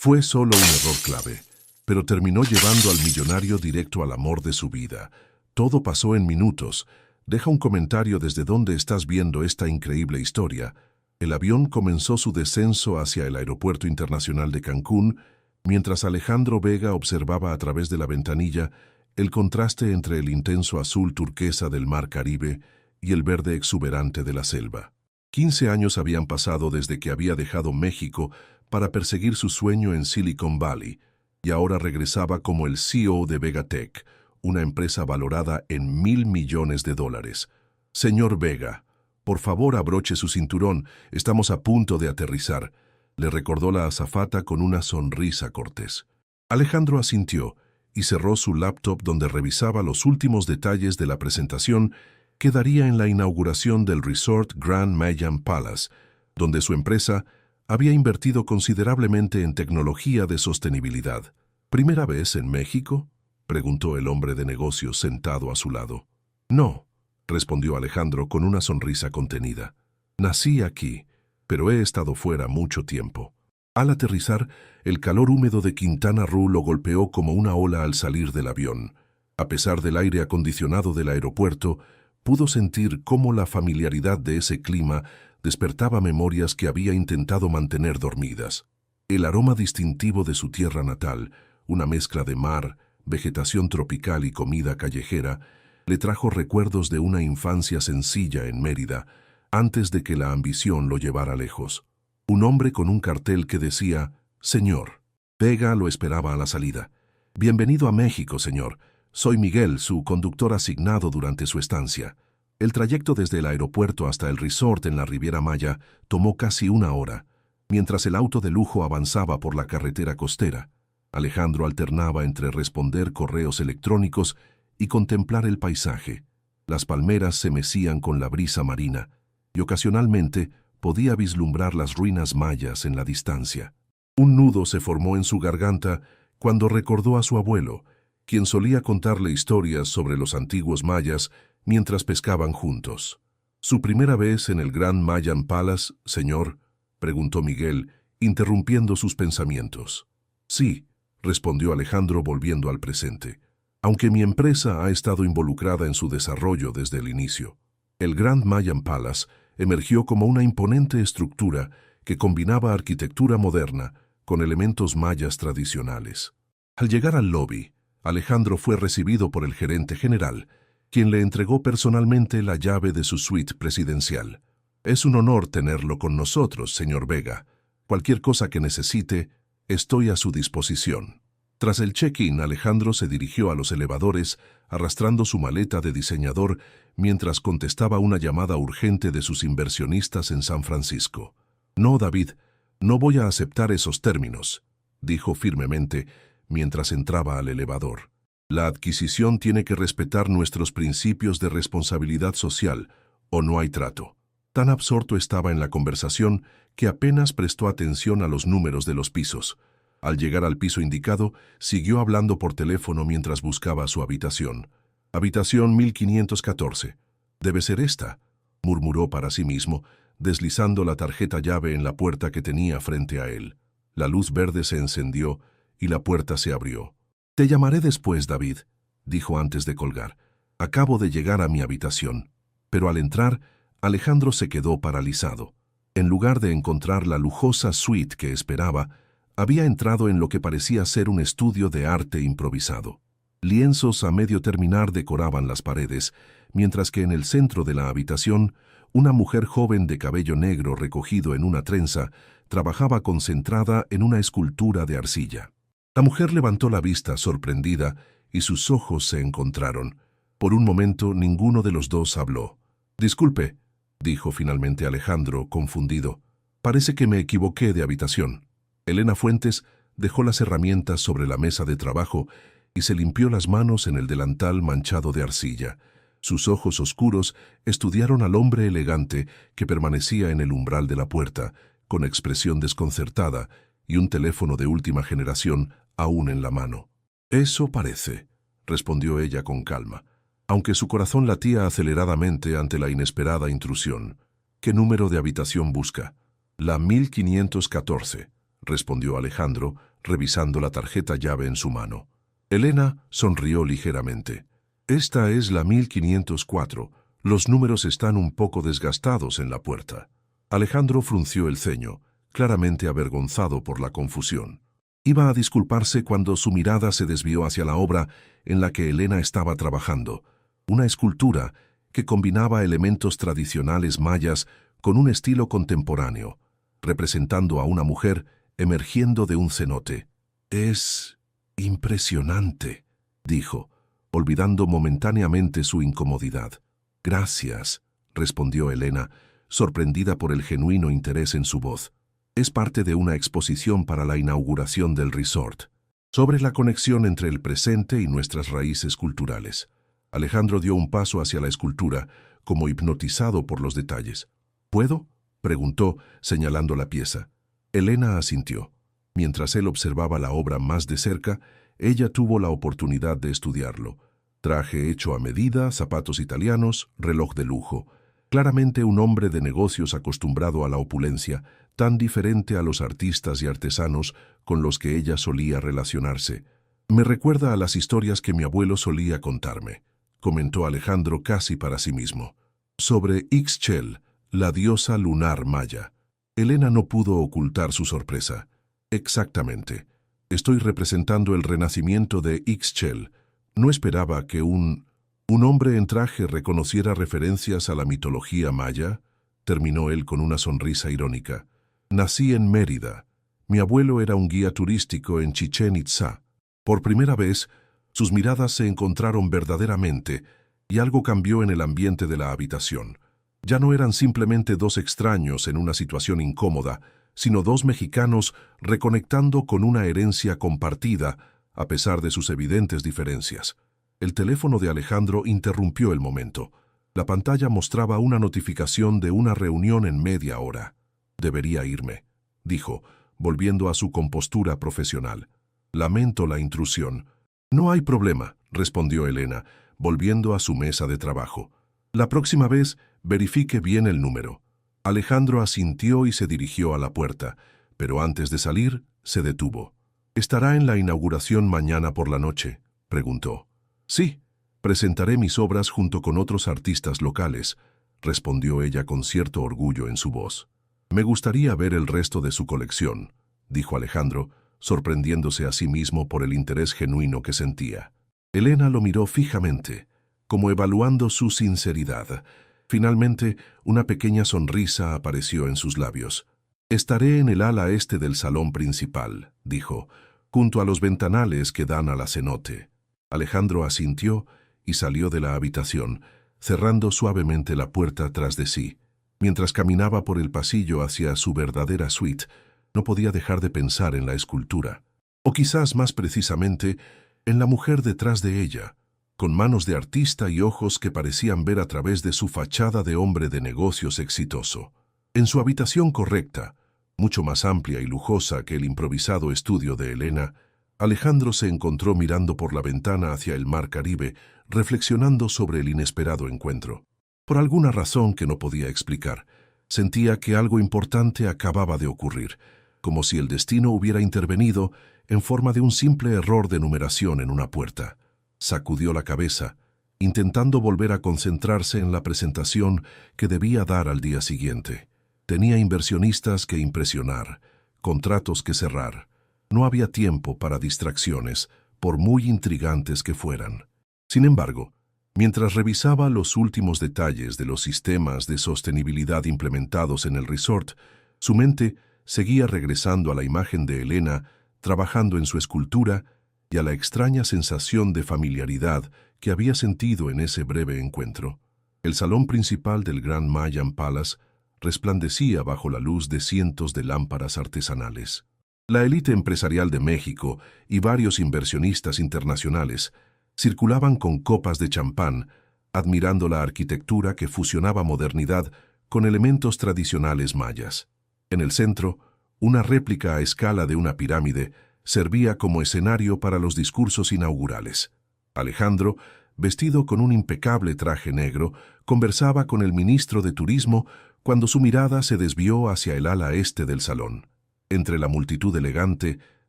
Fue solo un error clave, pero terminó llevando al millonario directo al amor de su vida. Todo pasó en minutos. Deja un comentario desde donde estás viendo esta increíble historia. El avión comenzó su descenso hacia el Aeropuerto Internacional de Cancún, mientras Alejandro Vega observaba a través de la ventanilla el contraste entre el intenso azul turquesa del mar Caribe y el verde exuberante de la selva. 15 años habían pasado desde que había dejado México para perseguir su sueño en Silicon Valley, y ahora regresaba como el CEO de Vegatech, una empresa valorada en $1.000 millones. Señor Vega, por favor abroche su cinturón, estamos a punto de aterrizar, le recordó la azafata con una sonrisa cortés. Alejandro asintió y cerró su laptop donde revisaba los últimos detalles de la presentación que daría en la inauguración del Resort Grand Mayan Palace, donde su empresa había invertido considerablemente en tecnología de sostenibilidad. ¿Primera vez en México?, preguntó el hombre de negocios sentado a su lado. No, respondió Alejandro con una sonrisa contenida. Nací aquí, pero he estado fuera mucho tiempo. Al aterrizar, el calor húmedo de Quintana Roo lo golpeó como una ola al salir del avión. A pesar del aire acondicionado del aeropuerto, pudo sentir cómo la familiaridad de ese clima despertaba memorias que había intentado mantener dormidas. El aroma distintivo de su tierra natal, una mezcla de mar, vegetación tropical y comida callejera, le trajo recuerdos de una infancia sencilla en Mérida, antes de que la ambición lo llevara lejos. Un hombre con un cartel que decía, «Señor». Vega lo esperaba a la salida. «Bienvenido a México, señor. Soy Miguel, su conductor asignado durante su estancia». El trayecto desde el aeropuerto hasta el resort en la Riviera Maya tomó casi 1 hora, mientras el auto de lujo avanzaba por la carretera costera. Alejandro alternaba entre responder correos electrónicos y contemplar el paisaje. Las palmeras se mecían con la brisa marina, y ocasionalmente podía vislumbrar las ruinas mayas en la distancia. Un nudo se formó en su garganta cuando recordó a su abuelo, quien solía contarle historias sobre los antiguos mayas mientras pescaban juntos. «¿Su primera vez en el Grand Mayan Palace, señor?», preguntó Miguel, interrumpiendo sus pensamientos. «Sí», respondió Alejandro volviendo al presente, «aunque mi empresa ha estado involucrada en su desarrollo desde el inicio». El Grand Mayan Palace emergió como una imponente estructura que combinaba arquitectura moderna con elementos mayas tradicionales. Al llegar al lobby, Alejandro fue recibido por el gerente general, quien le entregó personalmente la llave de su suite presidencial. «Es un honor tenerlo con nosotros, señor Vega. Cualquier cosa que necesite, estoy a su disposición». Tras el check-in, Alejandro se dirigió a los elevadores, arrastrando su maleta de diseñador mientras contestaba una llamada urgente de sus inversionistas en San Francisco. «No, David, no voy a aceptar esos términos», dijo firmemente mientras entraba al elevador. «La adquisición tiene que respetar nuestros principios de responsabilidad social, o no hay trato». Tan absorto estaba en la conversación que apenas prestó atención a los números de los pisos. Al llegar al piso indicado, siguió hablando por teléfono mientras buscaba su habitación. «Habitación 1514. Debe ser esta», murmuró para sí mismo, deslizando la tarjeta llave en la puerta que tenía frente a él. La luz verde se encendió y la puerta se abrió. «Te llamaré después, David», dijo antes de colgar. «Acabo de llegar a mi habitación». Pero al entrar, Alejandro se quedó paralizado. En lugar de encontrar la lujosa suite que esperaba, había entrado en lo que parecía ser un estudio de arte improvisado. Lienzos a medio terminar decoraban las paredes, mientras que en el centro de la habitación, una mujer joven de cabello negro recogido en una trenza trabajaba concentrada en una escultura de arcilla. La mujer levantó la vista sorprendida y sus ojos se encontraron. Por un momento ninguno de los dos habló. «Disculpe», dijo finalmente Alejandro, confundido. «Parece que me equivoqué de habitación». Elena Fuentes dejó las herramientas sobre la mesa de trabajo y se limpió las manos en el delantal manchado de arcilla. Sus ojos oscuros estudiaron al hombre elegante que permanecía en el umbral de la puerta, con expresión desconcertada y un teléfono de última generación aún en la mano. «Eso parece», respondió ella con calma, aunque su corazón latía aceleradamente ante la inesperada intrusión. «¿Qué número de habitación busca?» «La 1514», respondió Alejandro, revisando la tarjeta llave en su mano. Elena sonrió ligeramente. Esta es la 1504. Los números están un poco desgastados en la puerta. Alejandro frunció el ceño, claramente avergonzado por la confusión. Iba a disculparse cuando su mirada se desvió hacia la obra en la que Elena estaba trabajando, una escultura que combinaba elementos tradicionales mayas con un estilo contemporáneo, representando a una mujer emergiendo de un cenote. «Es impresionante», dijo, olvidando momentáneamente su incomodidad. «Gracias», respondió Elena, sorprendida por el genuino interés en su voz. «Es parte de una exposición para la inauguración del resort, sobre la conexión entre el presente y nuestras raíces culturales». Alejandro dio un paso hacia la escultura, como hipnotizado por los detalles. «¿Puedo?», preguntó, señalando la pieza. Elena asintió. Mientras él observaba la obra más de cerca, ella tuvo la oportunidad de estudiarlo. Traje hecho a medida, zapatos italianos, reloj de lujo. Claramente un hombre de negocios acostumbrado a la opulencia, tan diferente a los artistas y artesanos con los que ella solía relacionarse. «Me recuerda a las historias que mi abuelo solía contarme», comentó Alejandro casi para sí mismo. «Sobre Ixchel, la diosa lunar maya». Elena no pudo ocultar su sorpresa. «Exactamente. Estoy representando el renacimiento de Ixchel. No esperaba que un hombre en traje reconociera referencias a la mitología maya», terminó él con una sonrisa irónica. «Nací en Mérida. Mi abuelo era un guía turístico en Chichén Itzá. Por primera vez, sus miradas se encontraron verdaderamente y algo cambió en el ambiente de la habitación. Ya no eran simplemente dos extraños en una situación incómoda, sino dos mexicanos reconectando con una herencia compartida, a pesar de sus evidentes diferencias». El teléfono de Alejandro interrumpió el momento. La pantalla mostraba una notificación de una reunión en media hora. «Debería irme», dijo, volviendo a su compostura profesional. «Lamento la intrusión». «No hay problema», respondió Elena, volviendo a su mesa de trabajo. «La próxima vez, verifique bien el número». Alejandro asintió y se dirigió a la puerta, pero antes de salir, se detuvo. «¿Estará en la inauguración mañana por la noche?», preguntó. «Sí, presentaré mis obras junto con otros artistas locales», respondió ella con cierto orgullo en su voz. «Me gustaría ver el resto de su colección», dijo Alejandro, sorprendiéndose a sí mismo por el interés genuino que sentía. Elena lo miró fijamente, como evaluando su sinceridad. Finalmente, una pequeña sonrisa apareció en sus labios. «Estaré en el ala este del salón principal», dijo, «junto a los ventanales que dan a la cenote». Alejandro asintió y salió de la habitación, cerrando suavemente la puerta tras de sí. Mientras caminaba por el pasillo hacia su verdadera suite, no podía dejar de pensar en la escultura. O quizás más precisamente, en la mujer detrás de ella, con manos de artista y ojos que parecían ver a través de su fachada de hombre de negocios exitoso. En su habitación correcta, mucho más amplia y lujosa que el improvisado estudio de Elena, Alejandro se encontró mirando por la ventana hacia el mar Caribe, reflexionando sobre el inesperado encuentro. Por alguna razón que no podía explicar, sentía que algo importante acababa de ocurrir, como si el destino hubiera intervenido en forma de un simple error de numeración en una puerta. Sacudió la cabeza, intentando volver a concentrarse en la presentación que debía dar al día siguiente. Tenía inversionistas que impresionar, contratos que cerrar. No había tiempo para distracciones, por muy intrigantes que fueran. Sin embargo, mientras revisaba los últimos detalles de los sistemas de sostenibilidad implementados en el resort, su mente seguía regresando a la imagen de Elena trabajando en su escultura y a la extraña sensación de familiaridad que había sentido en ese breve encuentro. El salón principal del Grand Mayan Palace resplandecía bajo la luz de cientos de lámparas artesanales. La élite empresarial de México y varios inversionistas internacionales circulaban con copas de champán, admirando la arquitectura que fusionaba modernidad con elementos tradicionales mayas. En el centro, una réplica a escala de una pirámide servía como escenario para los discursos inaugurales. Alejandro, vestido con un impecable traje negro, conversaba con el ministro de Turismo cuando su mirada se desvió hacia el ala este del salón. Entre la multitud elegante,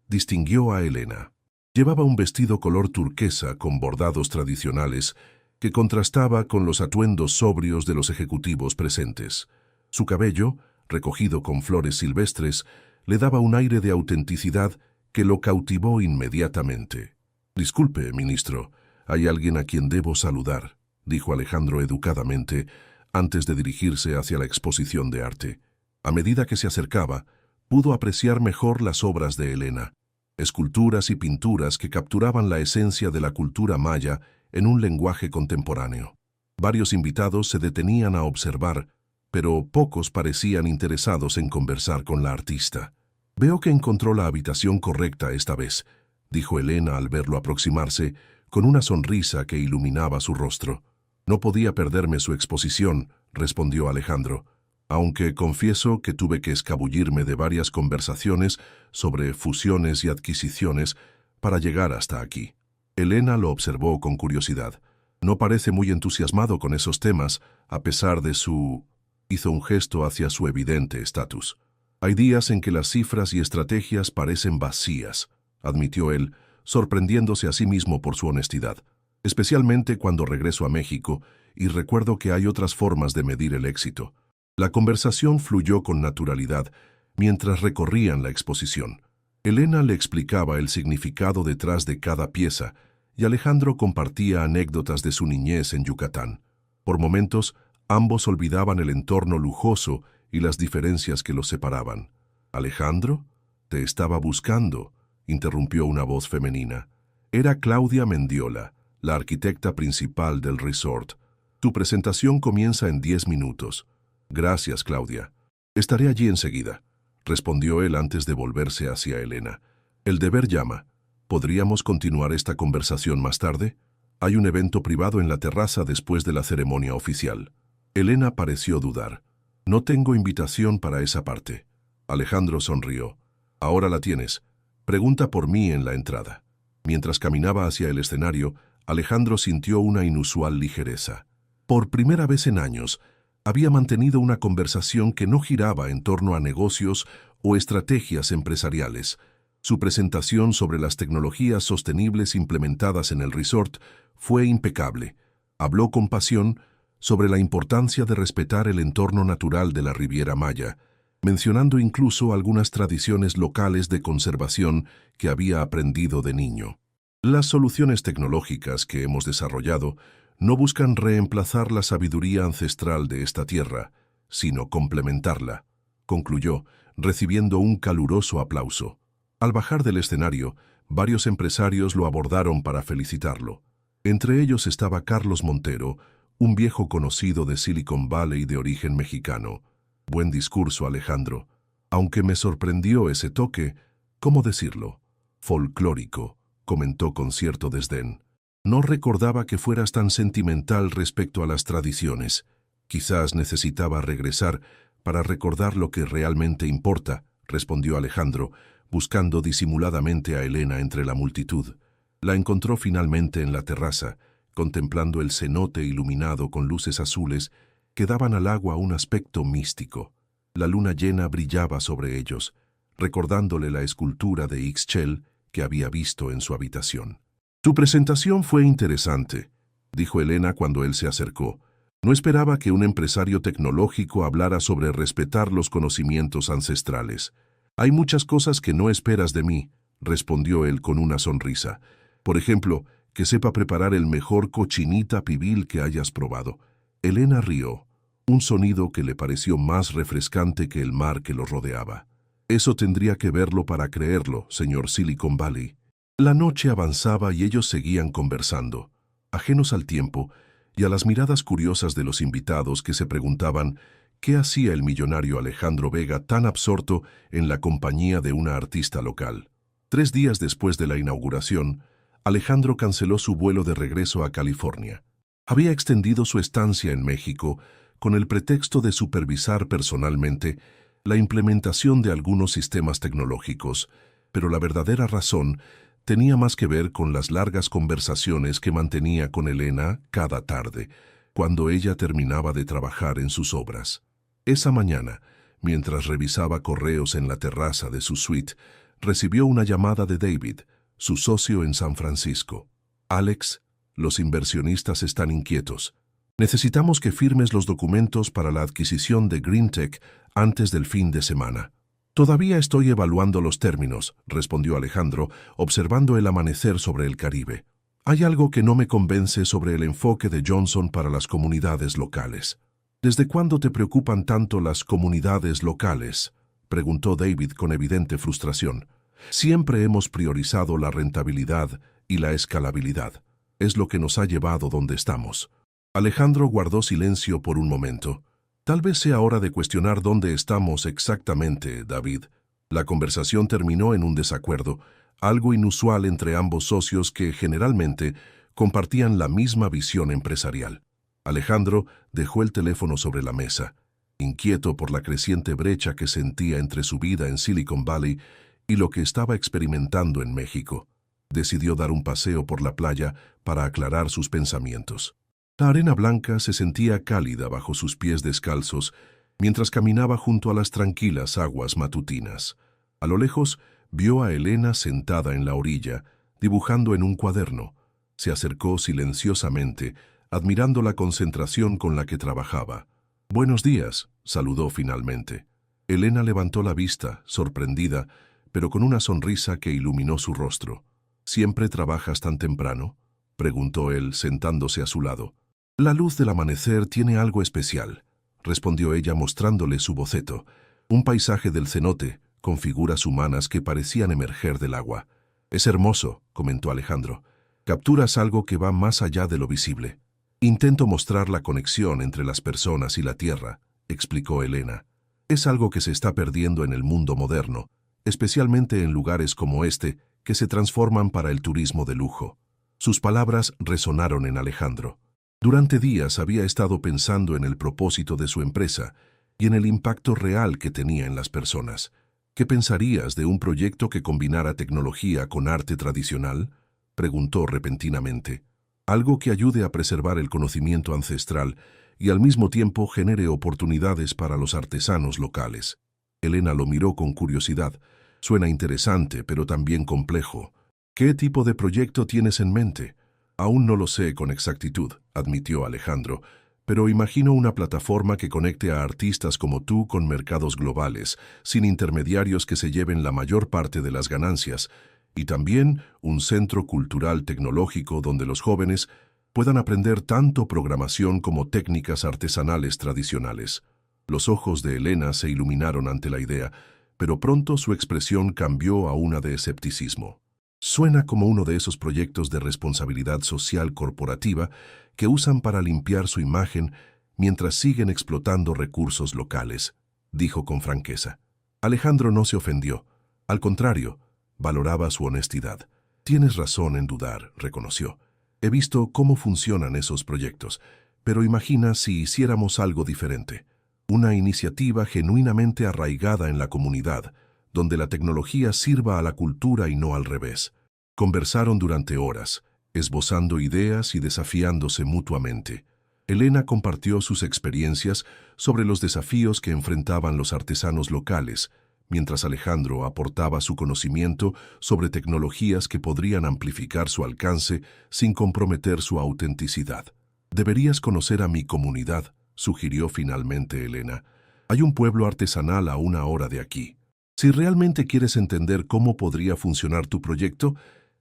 distinguió a Elena. Llevaba un vestido color turquesa con bordados tradicionales que contrastaba con los atuendos sobrios de los ejecutivos presentes. Su cabello, recogido con flores silvestres, le daba un aire de autenticidad que lo cautivó inmediatamente. «Disculpe, ministro, hay alguien a quien debo saludar», dijo Alejandro educadamente antes de dirigirse hacia la exposición de arte. A medida que se acercaba, pudo apreciar mejor las obras de Elena, esculturas y pinturas que capturaban la esencia de la cultura maya en un lenguaje contemporáneo. Varios invitados se detenían a observar, pero pocos parecían interesados en conversar con la artista. «Veo que encontró la habitación correcta esta vez», dijo Elena al verlo aproximarse, con una sonrisa que iluminaba su rostro. «No podía perderme su exposición», respondió Alejandro, «aunque confieso que tuve que escabullirme de varias conversaciones sobre fusiones y adquisiciones para llegar hasta aquí». Elena lo observó con curiosidad. «No parece muy entusiasmado con esos temas, a pesar de su...» Hizo un gesto hacia su evidente estatus. «Hay días en que las cifras y estrategias parecen vacías», admitió él, sorprendiéndose a sí mismo por su honestidad. «Especialmente cuando regreso a México y recuerdo que hay otras formas de medir el éxito». La conversación fluyó con naturalidad mientras recorrían la exposición. Elena le explicaba el significado detrás de cada pieza y Alejandro compartía anécdotas de su niñez en Yucatán. Por momentos, ambos olvidaban el entorno lujoso y las diferencias que los separaban. «¿Alejandro? Te estaba buscando», interrumpió una voz femenina. Era Claudia Mendiola, la arquitecta principal del resort. «Tu presentación comienza en 10 minutos». «Gracias, Claudia. Estaré allí enseguida», respondió él antes de volverse hacia Elena. «El deber llama. ¿Podríamos continuar esta conversación más tarde? Hay un evento privado en la terraza después de la ceremonia oficial». Elena pareció dudar. «No tengo invitación para esa parte». Alejandro sonrió. «Ahora la tienes. Pregunta por mí en la entrada». Mientras caminaba hacia el escenario, Alejandro sintió una inusual ligereza. Por primera vez en años, había mantenido una conversación que no giraba en torno a negocios o estrategias empresariales. Su presentación sobre las tecnologías sostenibles implementadas en el resort fue impecable. Habló con pasión sobre la importancia de respetar el entorno natural de la Riviera Maya, mencionando incluso algunas tradiciones locales de conservación que había aprendido de niño. «Las soluciones tecnológicas que hemos desarrollado no buscan reemplazar la sabiduría ancestral de esta tierra, sino complementarla», concluyó, recibiendo un caluroso aplauso. Al bajar del escenario, varios empresarios lo abordaron para felicitarlo. Entre ellos estaba Carlos Montero, un viejo conocido de Silicon Valley de origen mexicano. «Buen discurso, Alejandro. Aunque me sorprendió ese toque, ¿cómo decirlo? Folclórico», comentó con cierto desdén. «No recordaba que fueras tan sentimental respecto a las tradiciones. Quizás necesitaba regresar para recordar lo que realmente importa», respondió Alejandro, buscando disimuladamente a Elena entre la multitud. La encontró finalmente en la terraza, contemplando el cenote iluminado con luces azules que daban al agua un aspecto místico. La luna llena brillaba sobre ellos, recordándole la escultura de Ixchel que había visto en su habitación. «Tu presentación fue interesante», dijo Elena cuando él se acercó. «No esperaba que un empresario tecnológico hablara sobre respetar los conocimientos ancestrales». «Hay muchas cosas que no esperas de mí», respondió él con una sonrisa. «Por ejemplo, que sepa preparar el mejor cochinita pibil que hayas probado». Elena rió, un sonido que le pareció más refrescante que el mar que lo rodeaba. «Eso tendría que verlo para creerlo, señor Silicon Valley». La noche avanzaba y ellos seguían conversando, ajenos al tiempo y a las miradas curiosas de los invitados que se preguntaban qué hacía el millonario Alejandro Vega tan absorto en la compañía de una artista local. 3 días después de la inauguración, Alejandro canceló su vuelo de regreso a California. Había extendido su estancia en México con el pretexto de supervisar personalmente la implementación de algunos sistemas tecnológicos, pero la verdadera razón tenía más que ver con las largas conversaciones que mantenía con Elena cada tarde, cuando ella terminaba de trabajar en sus obras. Esa mañana, Mientras revisaba correos en la terraza de su suite, recibió una llamada de David, su socio en San Francisco. Alex, los inversionistas están inquietos. Necesitamos que firmes los documentos para la adquisición de GreenTech antes del fin de semana. Todavía estoy evaluando los términos, respondió Alejandro, observando el amanecer sobre el Caribe. Hay algo que no me convence sobre el enfoque de Johnson para las comunidades locales. ¿Desde cuándo te preocupan tanto las comunidades locales?, preguntó David con evidente frustración. Siempre hemos priorizado la rentabilidad y la escalabilidad. Es lo que nos ha llevado donde estamos. Alejandro guardó silencio por un momento. Tal vez sea hora de cuestionar dónde estamos exactamente, David. La conversación terminó en un desacuerdo, algo inusual entre ambos socios que generalmente compartían la misma visión empresarial. Alejandro dejó el teléfono sobre la mesa, inquieto por la creciente brecha que sentía entre su vida en Silicon Valley y lo que estaba experimentando en México. Decidió dar un paseo por la playa para aclarar sus pensamientos. La arena blanca se sentía cálida bajo sus pies descalzos mientras caminaba junto a las tranquilas aguas matutinas. A lo lejos vio a Elena sentada en la orilla, dibujando en un cuaderno. Se acercó silenciosamente, admirando la concentración con la que trabajaba. «Buenos días», saludó finalmente. Elena levantó la vista, sorprendida, pero con una sonrisa que iluminó su rostro. «¿Siempre trabajas tan temprano?», preguntó él, sentándose a su lado. «La luz del amanecer tiene algo especial», respondió ella mostrándole su boceto. Un paisaje del cenote, con figuras humanas que parecían emerger del agua. «Es hermoso», comentó Alejandro. «Capturas algo que va más allá de lo visible». «Intento mostrar la conexión entre las personas y la tierra», explicó Elena. «Es algo que se está perdiendo en el mundo moderno, especialmente en lugares como este, que se transforman para el turismo de lujo». Sus palabras resonaron en Alejandro. Durante días había estado pensando en el propósito de su empresa y en el impacto real que tenía en las personas. «¿Qué pensarías de un proyecto que combinara tecnología con arte tradicional?», preguntó repentinamente. «Algo que ayude a preservar el conocimiento ancestral y al mismo tiempo genere oportunidades para los artesanos locales». Elena lo miró con curiosidad. «Suena interesante, pero también complejo. ¿Qué tipo de proyecto tienes en mente?». «Aún no lo sé con exactitud», admitió Alejandro, «pero imagino una plataforma que conecte a artistas como tú con mercados globales, sin intermediarios que se lleven la mayor parte de las ganancias, y también un centro cultural tecnológico donde los jóvenes puedan aprender tanto programación como técnicas artesanales tradicionales». Los ojos de Elena se iluminaron ante la idea, pero pronto su expresión cambió a una de escepticismo. «Suena como uno de esos proyectos de responsabilidad social corporativa que usan para limpiar su imagen mientras siguen explotando recursos locales», dijo con franqueza. Alejandro no se ofendió. Al contrario, valoraba su honestidad. «Tienes razón en dudar», reconoció. «He visto cómo funcionan esos proyectos, pero imagina si hiciéramos algo diferente. Una iniciativa genuinamente arraigada en la comunidad, donde la tecnología sirva a la cultura y no al revés». Conversaron durante horas, esbozando ideas y desafiándose mutuamente. Elena compartió sus experiencias sobre los desafíos que enfrentaban los artesanos locales, mientras Alejandro aportaba su conocimiento sobre tecnologías que podrían amplificar su alcance sin comprometer su autenticidad. «Deberías conocer a mi comunidad», sugirió finalmente Elena. «Hay un pueblo artesanal a una hora de aquí. Si realmente quieres entender cómo podría funcionar tu proyecto,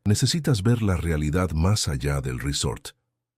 necesitas ver la realidad más allá del resort».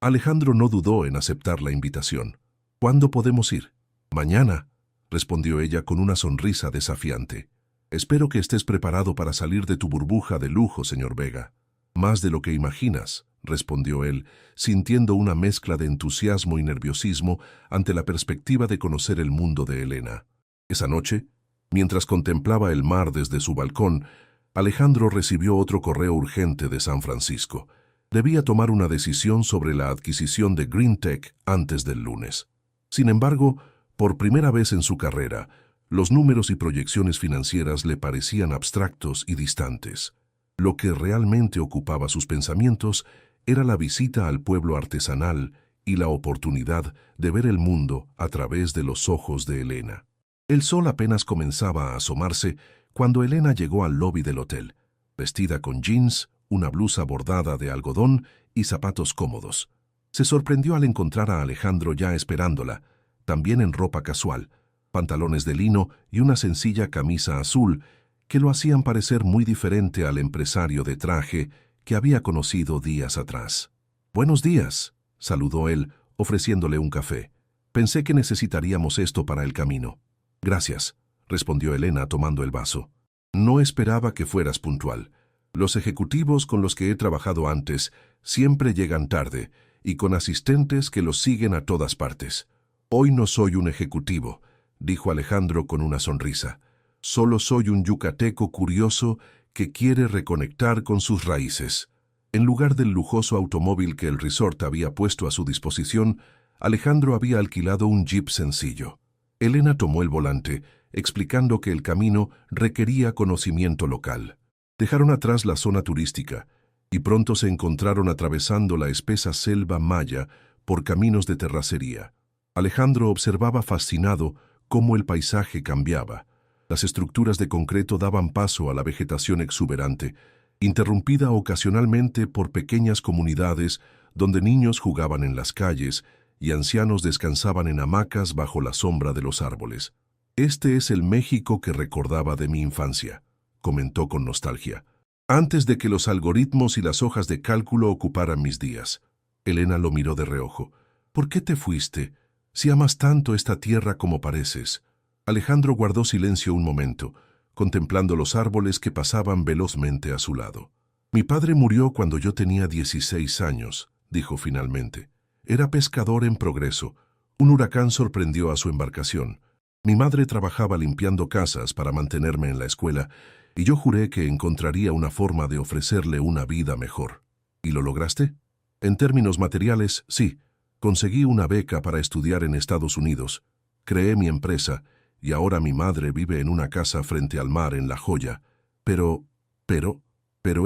Alejandro no dudó en aceptar la invitación. «¿Cuándo podemos ir?». «Mañana», respondió ella con una sonrisa desafiante. «Espero que estés preparado para salir de tu burbuja de lujo, señor Vega». «Más de lo que imaginas», respondió él, sintiendo una mezcla de entusiasmo y nerviosismo ante la perspectiva de conocer el mundo de Elena. Esa noche, mientras contemplaba el mar desde su balcón, Alejandro recibió otro correo urgente de San Francisco. Debía tomar una decisión sobre la adquisición de GreenTech antes del lunes. Sin embargo, por primera vez en su carrera, los números y proyecciones financieras le parecían abstractos y distantes. Lo que realmente ocupaba sus pensamientos era la visita al pueblo artesanal y la oportunidad de ver el mundo a través de los ojos de Elena. El sol apenas comenzaba a asomarse cuando Elena llegó al lobby del hotel, vestida con jeans, una blusa bordada de algodón y zapatos cómodos. Se sorprendió al encontrar a Alejandro ya esperándola, también en ropa casual, pantalones de lino y una sencilla camisa azul que lo hacían parecer muy diferente al empresario de traje que había conocido días atrás. «Buenos días», saludó él, ofreciéndole un café. «Pensé que necesitaríamos esto para el camino». «Gracias», respondió Elena tomando el vaso. «No esperaba que fueras puntual. Los ejecutivos con los que he trabajado antes siempre llegan tarde y con asistentes que los siguen a todas partes. Hoy no soy un ejecutivo», dijo Alejandro con una sonrisa. «Solo soy un yucateco curioso que quiere reconectar con sus raíces». En lugar del lujoso automóvil que el resort había puesto a su disposición, Alejandro había alquilado un jeep sencillo. Elena tomó el volante, explicando que el camino requería conocimiento local. Dejaron atrás la zona turística y pronto se encontraron atravesando la espesa selva maya por caminos de terracería. Alejandro observaba fascinado cómo el paisaje cambiaba. Las estructuras de concreto daban paso a la vegetación exuberante, interrumpida ocasionalmente por pequeñas comunidades donde niños jugaban en las calles y ancianos descansaban en hamacas bajo la sombra de los árboles. «Este es el México que recordaba de mi infancia», comentó con nostalgia, «antes de que los algoritmos y las hojas de cálculo ocuparan mis días». Elena lo miró de reojo. «¿Por qué te fuiste? Si amas tanto esta tierra como pareces». Alejandro guardó silencio un momento, contemplando los árboles que pasaban velozmente a su lado. «Mi padre murió cuando yo tenía 16 años», dijo finalmente. «Era pescador en progreso. Un huracán sorprendió a su embarcación. Mi madre trabajaba limpiando casas para mantenerme en la escuela y yo juré que encontraría una forma de ofrecerle una vida mejor». «¿Y lo lograste?» «En términos materiales, sí. Conseguí una beca para estudiar en Estados Unidos. Creé mi empresa y ahora mi madre vive en una casa frente al mar en La Joya. Pero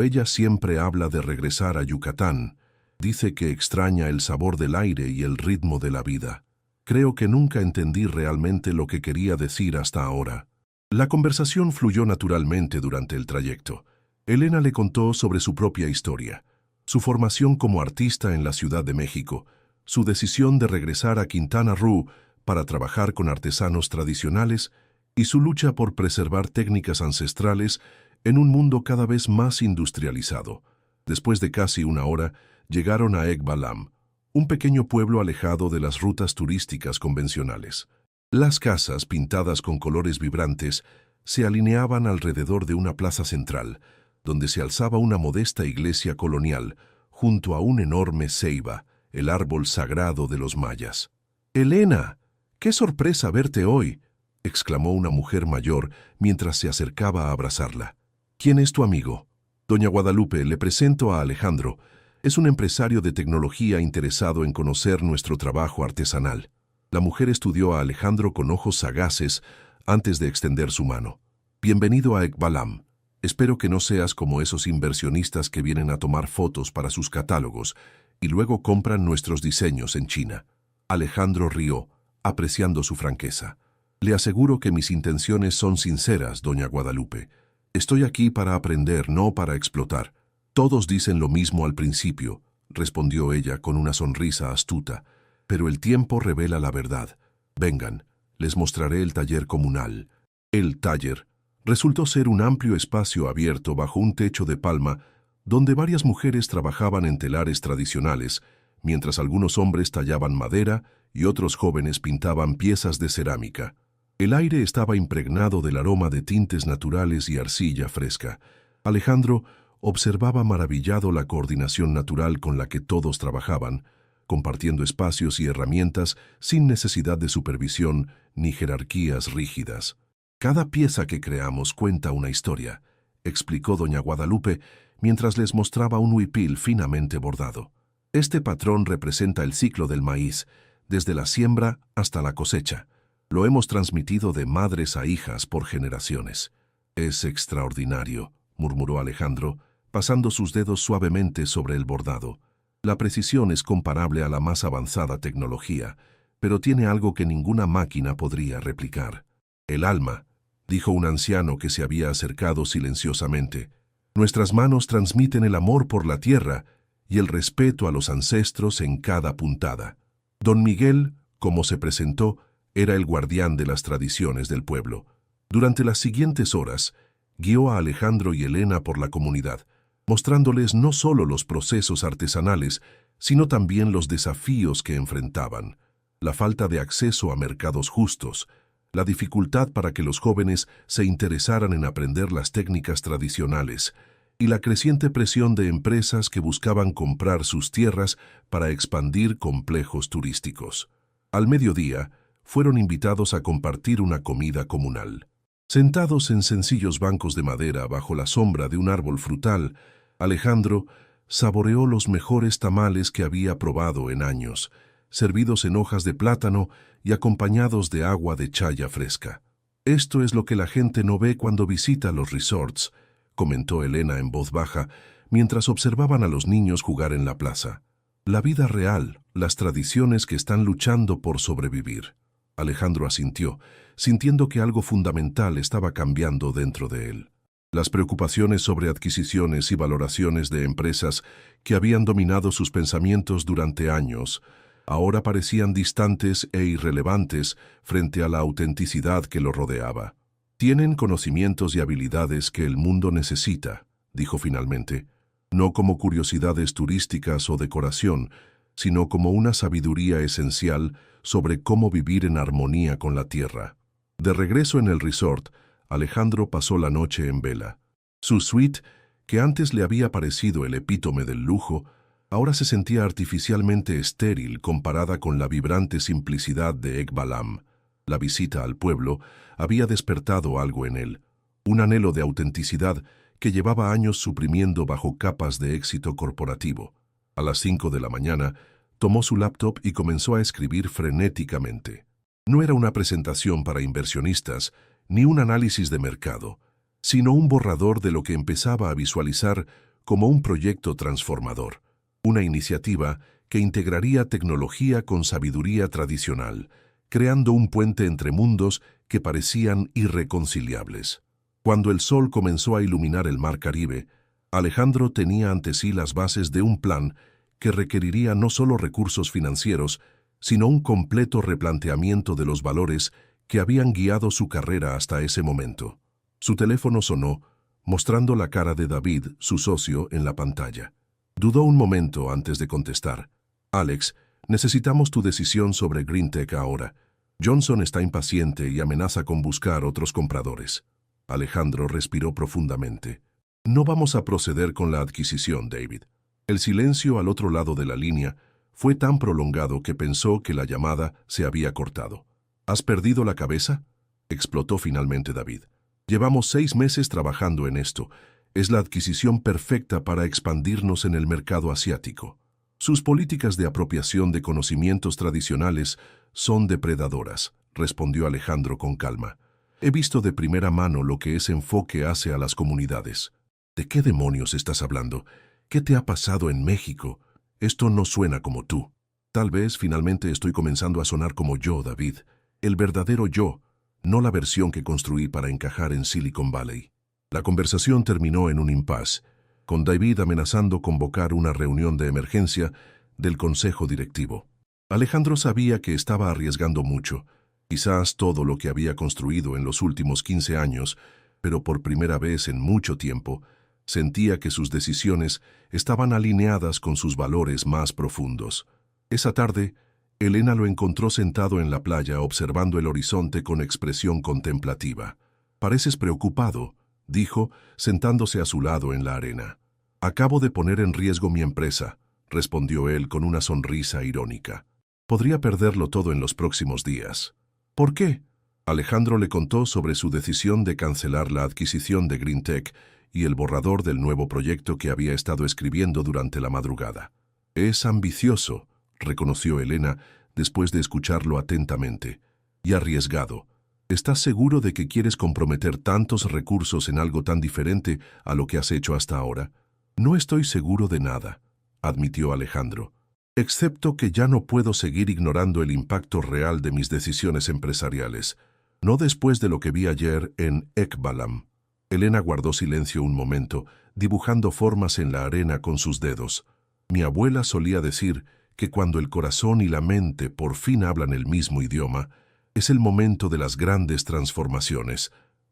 ella siempre habla de regresar a Yucatán. Dice que extraña el sabor del aire y el ritmo de la vida. Creo que nunca entendí realmente lo que quería decir hasta ahora». La conversación fluyó naturalmente durante el trayecto. Elena le contó sobre su propia historia, su formación como artista en la Ciudad de México, su decisión de regresar a Quintana Roo para trabajar con artesanos tradicionales y su lucha por preservar técnicas ancestrales en un mundo cada vez más industrializado. Después de casi una hora, llegaron a Ekbalam, un pequeño pueblo alejado de las rutas turísticas convencionales. Las casas, pintadas con colores vibrantes, se alineaban alrededor de una plaza central, donde se alzaba una modesta iglesia colonial, junto a un enorme ceiba, el árbol sagrado de los mayas. «Elena, qué sorpresa verte hoy», exclamó una mujer mayor mientras se acercaba a abrazarla. «¿Quién es tu amigo?» «Doña Guadalupe, le presento a Alejandro. Es un empresario de tecnología interesado en conocer nuestro trabajo artesanal». La mujer estudió a Alejandro con ojos sagaces antes de extender su mano. «Bienvenido a Ekbalam. Espero que no seas como esos inversionistas que vienen a tomar fotos para sus catálogos y luego compran nuestros diseños en China». Alejandro rió, apreciando su franqueza. «Le aseguro que mis intenciones son sinceras, doña Guadalupe. Estoy aquí para aprender, no para explotar». «Todos dicen lo mismo al principio», respondió ella con una sonrisa astuta, «pero el tiempo revela la verdad. Vengan, les mostraré el taller comunal». El taller resultó ser un amplio espacio abierto bajo un techo de palma donde varias mujeres trabajaban en telares tradicionales, mientras algunos hombres tallaban madera y otros jóvenes pintaban piezas de cerámica. El aire estaba impregnado del aroma de tintes naturales y arcilla fresca. Alejandro observaba maravillado la coordinación natural con la que todos trabajaban, compartiendo espacios y herramientas sin necesidad de supervisión ni jerarquías rígidas. «Cada pieza que creamos cuenta una historia», explicó doña Guadalupe mientras les mostraba un huipil finamente bordado. «Este patrón representa el ciclo del maíz, desde la siembra hasta la cosecha. Lo hemos transmitido de madres a hijas por generaciones». «Es extraordinario», murmuró Alejandro, pasando sus dedos suavemente sobre el bordado. «La precisión es comparable a la más avanzada tecnología, pero tiene algo que ninguna máquina podría replicar». El alma, dijo un anciano que se había acercado silenciosamente. Nuestras manos transmiten el amor por la tierra y el respeto a los ancestros en cada puntada. Don Miguel, como se presentó, era el guardián de las tradiciones del pueblo. Durante las siguientes horas, guió a Alejandro y Elena por la comunidad, mostrándoles no solo los procesos artesanales, sino también los desafíos que enfrentaban: la falta de acceso a mercados justos, la dificultad para que los jóvenes se interesaran en aprender las técnicas tradicionales y la creciente presión de empresas que buscaban comprar sus tierras para expandir complejos turísticos. Al mediodía, fueron invitados a compartir una comida comunal. Sentados en sencillos bancos de madera bajo la sombra de un árbol frutal, Alejandro saboreó los mejores tamales que había probado en años, servidos en hojas de plátano y acompañados de agua de chaya fresca. «Esto es lo que la gente no ve cuando visita los resorts», comentó Elena en voz baja, mientras observaban a los niños jugar en la plaza. «La vida real, las tradiciones que están luchando por sobrevivir». Alejandro asintió, sintiendo que algo fundamental estaba cambiando dentro de él. Las preocupaciones sobre adquisiciones y valoraciones de empresas que habían dominado sus pensamientos durante años ahora parecían distantes e irrelevantes frente a la autenticidad que lo rodeaba. «Tienen conocimientos y habilidades que el mundo necesita», dijo finalmente, «no como curiosidades turísticas o decoración, sino como una sabiduría esencial sobre cómo vivir en armonía con la tierra». De regreso en el resort, Alejandro pasó la noche en vela. Su suite, que antes le había parecido el epítome del lujo, ahora se sentía artificialmente estéril comparada con la vibrante simplicidad de Ekbalam. La visita al pueblo había despertado algo en él, un anhelo de autenticidad que llevaba años suprimiendo bajo capas de éxito corporativo. A las 5 de la mañana, tomó su laptop y comenzó a escribir frenéticamente. No era una presentación para inversionistas, ni un análisis de mercado, sino un borrador de lo que empezaba a visualizar como un proyecto transformador, una iniciativa que integraría tecnología con sabiduría tradicional, creando un puente entre mundos que parecían irreconciliables. Cuando el sol comenzó a iluminar el mar Caribe, Alejandro tenía ante sí las bases de un plan que requeriría no solo recursos financieros, sino un completo replanteamiento de los valores que habían guiado su carrera hasta ese momento. Su teléfono sonó, mostrando la cara de David, su socio, en la pantalla. Dudó un momento antes de contestar. «Alex, necesitamos tu decisión sobre Greentech ahora. Johnson está impaciente y amenaza con buscar otros compradores». Alejandro respiró profundamente. «No vamos a proceder con la adquisición, David». El silencio al otro lado de la línea fue tan prolongado que pensó que la llamada se había cortado. «¿Has perdido la cabeza?», explotó finalmente David. «Llevamos 6 meses trabajando en esto. Es la adquisición perfecta para expandirnos en el mercado asiático. Sus políticas de apropiación de conocimientos tradicionales son depredadoras», respondió Alejandro con calma. «He visto de primera mano lo que ese enfoque hace a las comunidades». «¿De qué demonios estás hablando? ¿Qué te ha pasado en México? Esto no suena como tú». «Tal vez finalmente estoy comenzando a sonar como yo, David. El verdadero yo, no la versión que construí para encajar en Silicon Valley». La conversación terminó en un impasse, con David amenazando convocar una reunión de emergencia del consejo directivo. Alejandro sabía que estaba arriesgando mucho, quizás todo lo que había construido en los últimos 15 años, pero por primera vez en mucho tiempo, sentía que sus decisiones estaban alineadas con sus valores más profundos. Esa tarde, Elena lo encontró sentado en la playa observando el horizonte con expresión contemplativa. «Pareces preocupado», dijo, sentándose a su lado en la arena. «Acabo de poner en riesgo mi empresa», respondió él con una sonrisa irónica. «Podría perderlo todo en los próximos días». «¿Por qué?». Alejandro le contó sobre su decisión de cancelar la adquisición de Greentech y el borrador del nuevo proyecto que había estado escribiendo durante la madrugada. «Es ambicioso», reconoció Elena después de escucharlo atentamente, «y arriesgado. ¿Estás seguro de que quieres comprometer tantos recursos en algo tan diferente a lo que has hecho hasta ahora?» «No estoy seguro de nada», admitió Alejandro, «excepto que ya no puedo seguir ignorando el impacto real de mis decisiones empresariales. No después de lo que vi ayer en Ekbalam. Elena guardó silencio un momento, dibujando formas en la arena con sus dedos. Mi abuela solía decir que cuando el corazón y la mente por fin hablan el mismo idioma, es el momento de las grandes transformaciones,